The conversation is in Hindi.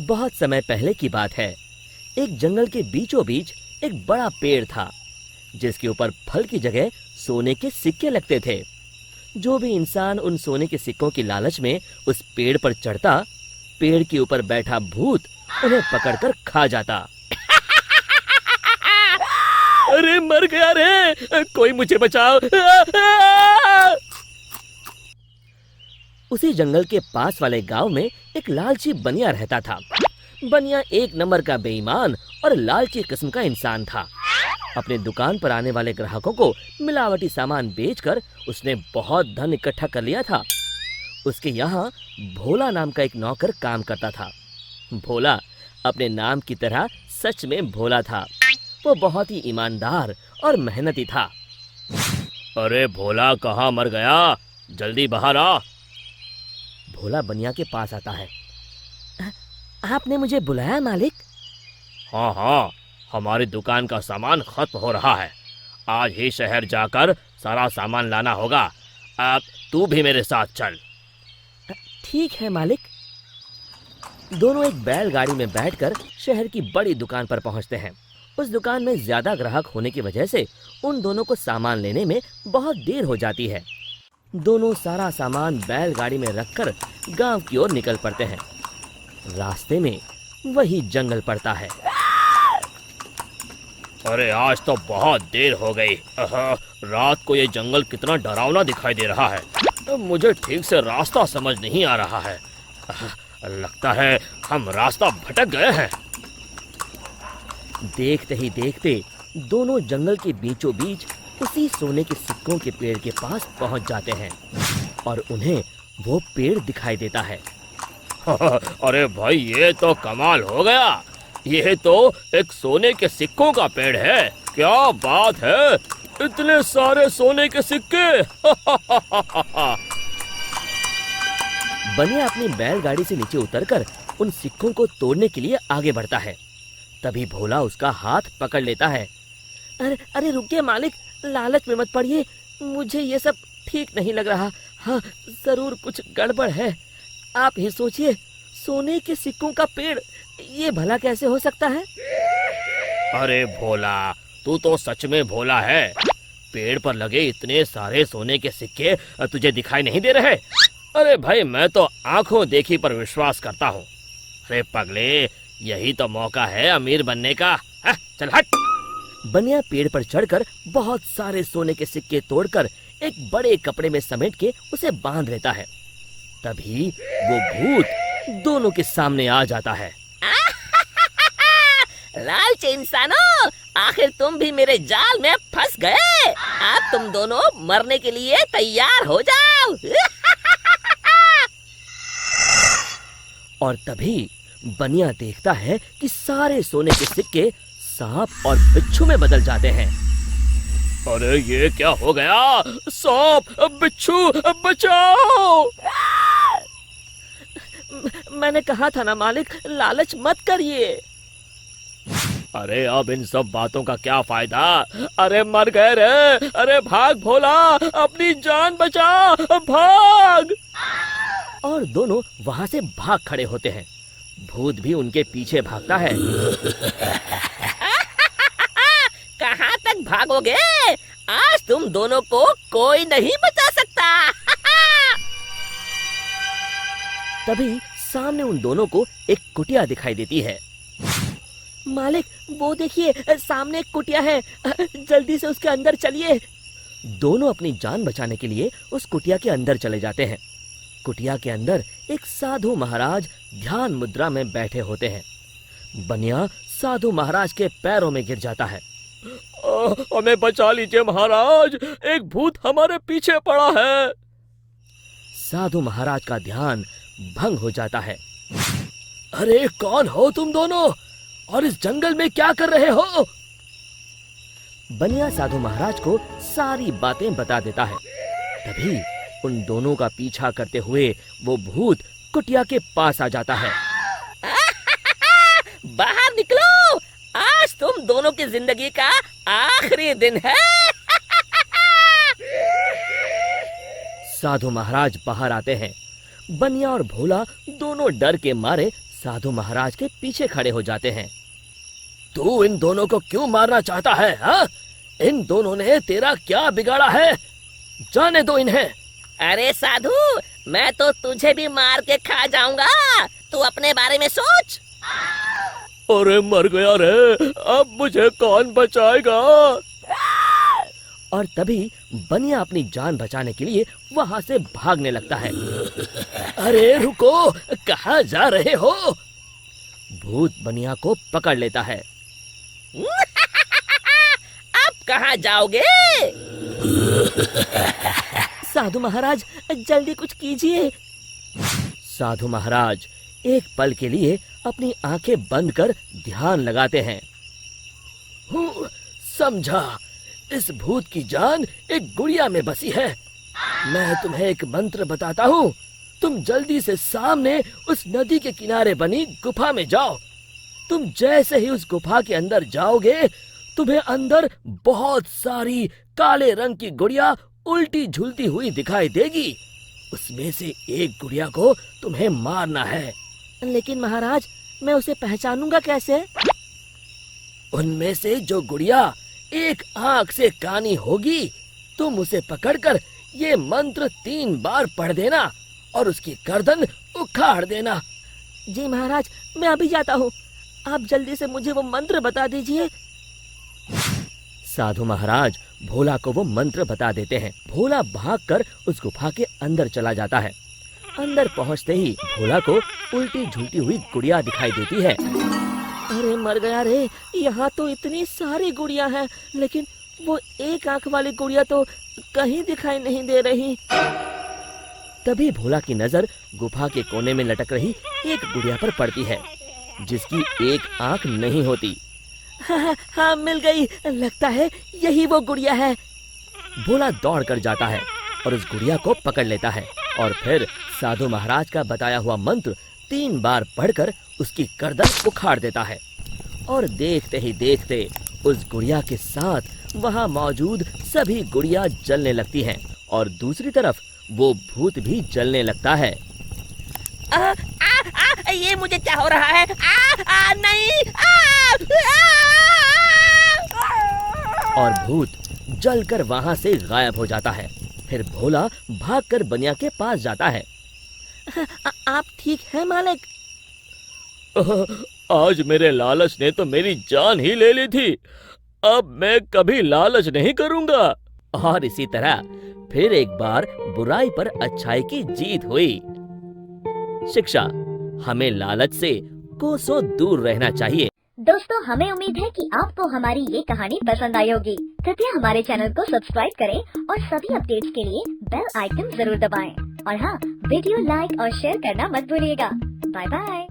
बहुत समय पहले की बात है। एक जंगल के बीचों बीच एक बड़ा पेड़ था, जिसके ऊपर फल की जगह सोने के सिक्के लगते थे। जो भी इंसान उन सोने के सिक्कों की लालच में उस पेड़ पर चढ़ता, पेड़ के ऊपर बैठा भूत उन्हें पकड़कर खा जाता। अरे मर गया रे, कोई मुझे बचाओ। उसी जंगल के पास वाले गांव में एक लालची बनिया रहता था। बनिया एक नंबर का बेईमान और लालची किस्म का इंसान था। अपने दुकान पर आने वाले ग्राहकों को मिलावटी सामान बेचकर उसने बहुत धन इकट्ठा कर लिया था। उसके यहाँ भोला नाम का एक नौकर काम करता था। भोला अपने नाम की तरह सच में भोला था। वो बहुत ही ईमानदार और मेहनती था। अरे भोला कहाँ मर गया, जल्दी बाहर आ। भोला बनिया के पास आता है। आपने मुझे बुलाया मालिक? हाँ हाँ, हमारी दुकान का सामान खत्म हो रहा है। आज ही शहर जाकर सारा सामान लाना होगा। अब तू भी मेरे साथ चल। ठीक है मालिक। दोनों एक बैलगाड़ी में बैठकर शहर की बड़ी दुकान पर पहुंचते हैं। उस दुकान में ज्यादा ग्राहक होने की वजह से उन दोनों को सामान लेने में बहुत देर हो जाती है। दोनों सारा सामान बैलगाड़ी में रखकर गांव की ओर निकल पड़ते हैं। रास्ते में वही जंगल पड़ता है। अरे आज तो बहुत देर हो गई। रात को ये जंगल कितना डरावना दिखाई दे रहा है। मुझे ठीक से रास्ता समझ नहीं आ रहा है। लगता है हम रास्ता भटक गए हैं। देखते ही देखते दोनों जंगल के बीचों बीच उसी सोने के सिक्कों के पेड़ के पास पहुंच जाते हैं और उन्हें वो पेड़ दिखाई देता है। अरे भाई, ये तो कमाल हो गया। ये तो एक सोने के सिक्कों का पेड़ है। क्या बात है, इतने सारे सोने के सिक्के। बनिया अपनी बैलगाड़ी से नीचे उतरकर उन सिक्कों को तोड़ने के लिए आगे बढ़ता है। तभी भोला उसका हाथ पकड़ लेता है। अरे रुकिए मालिक, लालच में मत पड़िए। मुझे ये सब ठीक नहीं लग रहा। हाँ, जरूर कुछ गड़बड़ है। आप ही सोचिए, सोने के सिक्कों का पेड़, ये भला कैसे हो सकता है? अरे भोला, तू तो सच में भोला है। पेड़ पर लगे इतने सारे सोने के सिक्के तुझे दिखाई नहीं दे रहे? अरे भाई, मैं तो आंखों देखी पर विश्वास करता हूँ। अरे पगले, यही तो मौका है अमीर बनने का। चल हट। बनिया पेड़ पर चढ़कर बहुत सारे सोने के सिक्के तोड़कर एक बड़े कपड़े में समेट के उसे बांध लेता है। तभी वो भूत दोनों के सामने आ जाता है। लालची इंसानों, आखिर तुम भी मेरे जाल में फंस गए। अब तुम दोनों मरने के लिए तैयार हो जाओ। और तभी बनिया देखता है कि सारे सोने के सिक्के सांप और बिच्छू में बदल जाते हैं। अरे ये क्या हो गया? सांप, बिच्छू, बचाओ! मैंने कहा था ना मालिक, लालच मत करिए। अरे अब इन सब बातों का क्या फायदा? अरे मर गए रे। अरे भाग भोला, अपनी जान बचा, भाग! और दोनों वहां से भाग खड़े होते हैं। भूत भी उनके पीछे भागता है। कहाँ तक भागोगे? आज तुम दोनों को कोई नहीं बचा सकता। तभी सामने उन दोनों को एक कुटिया दिखाई देती है। मालिक, वो देखिए, सामने एक कुटिया है। जल्दी से उसके अंदर चलिए। दोनों अपनी जान बचाने के लिए उस कुटिया के अंदर चले जाते हैं। कुटिया के अंदर एक साधु महाराज ध्यान मुद्रा में बैठे होते हैं। बनिया साधु महाराज के पैरों में गिर जाता है। हमें बचा लीजिए महाराज, एक भूत हमारे पीछे पड़ा है। साधु महाराज का ध्यान भंग हो जाता है। अरे कौन हो तुम दोनों, और इस जंगल में क्या कर रहे हो? बनिया साधु महाराज को सारी बातें बता देता है। तभी उन दोनों का पीछा करते हुए वो भूत कुटिया के पास आ जाता है। बाहर निकलो, आज तुम दोनों की जिंदगी का आखिरी दिन है। साधु महाराज बाहर आते हैं। बनिया और भोला दोनों डर के मारे साधु महाराज के पीछे खड़े हो जाते हैं। तू इन दोनों को क्यों मारना चाहता है? हाँ, इन दोनों ने तेरा क्या बिगाड़ा है? जाने दो इन्हें। अरे साधु, मैं तो तुझे भी मार के खा जाऊंगा, तू अपने बारे में सोच। अरे मर गया रे, अब मुझे कौन बचाएगा? और तभी बनिया अपनी जान बचाने के लिए वहाँ से भागने लगता है। अरे रुको, कहाँ जा रहे हो? भूत बनिया को पकड़ लेता है। अब कहाँ जाओगे? साधु महाराज, जल्दी कुछ कीजिए। साधु महाराज एक पल के लिए अपनी आंखें बंद कर ध्यान लगाते हैं। समझा, इस भूत की जान एक गुड़िया में बसी है। मैं तुम्हें एक मंत्र बताता हूँ, तुम जल्दी से सामने उस नदी के किनारे बनी गुफा में जाओ। तुम जैसे ही उस गुफा के अंदर जाओगे, तुम्हें अंदर बहुत सारी काले रंग की गुड़िया उल्टी झूलती हुई दिखाई देगी। उसमें से एक गुड़िया को तुम्हें मारना है। लेकिन महाराज, मैं उसे पहचानूंगा कैसे? उनमें से जो गुड़िया एक आंख से कानी होगी, तुम उसे पकड़कर ये मंत्र 3 बार पढ़ देना और उसकी गर्दन उखाड़ देना। जी महाराज, मैं अभी जाता हूँ, आप जल्दी से मुझे वो मंत्र बता दीजिए। साधु महाराज भोला को वो मंत्र बता देते हैं। भोला भागकर उस गुफा के अंदर चला जाता है। अंदर पहुंचते ही भोला को उल्टी झूलती हुई गुड़िया दिखाई देती है। अरे मर गया रे, यहाँ तो इतनी सारी गुड़िया हैं, लेकिन वो एक आंख वाली गुड़िया तो कहीं दिखाई नहीं दे रही। तभी भोला की नजर गुफा के कोने में लटक रही एक गुड़िया पर पड़ती है, जिसकी एक आंख नहीं होती। हाँ, मिल गई, लगता है यही वो गुड़िया है। भोला दौड़ कर जाता है और उस गुड़िया को पकड़ लेता है और फिर साधु महाराज का बताया हुआ मंत्र 3 बार पढ़कर उसकी गर्दन उखाड़ देता है। और देखते ही देखते उस गुड़िया के साथ वहाँ मौजूद सभी गुड़िया जलने लगती हैं और दूसरी तरफ वो भूत भी जलने लगता है। ये मुझे क्या हो रहा है? नहीं! और भूत जलकर वहाँ से गायब हो जाता है। फिर भोला भागकर बनिया के पास जाता है। आप ठीक हैं मालिक? आज मेरे लालच ने तो मेरी जान ही ले ली थी। अब मैं कभी लालच नहीं करूंगा। और इसी तरह फिर एक बार बुराई पर अच्छाई की जीत हुई। शिक्षा, हमें लालच से कोसों दूर रहना चाहिए। दोस्तों, हमें उम्मीद है कि आपको हमारी ये कहानी पसंद आई होगी। कृपया हमारे चैनल को सब्सक्राइब करें और सभी अपडेट्स के लिए बेल आइकन जरूर दबाएं। और हाँ, वीडियो लाइक और शेयर करना मत भूलिएगा। Bye bye.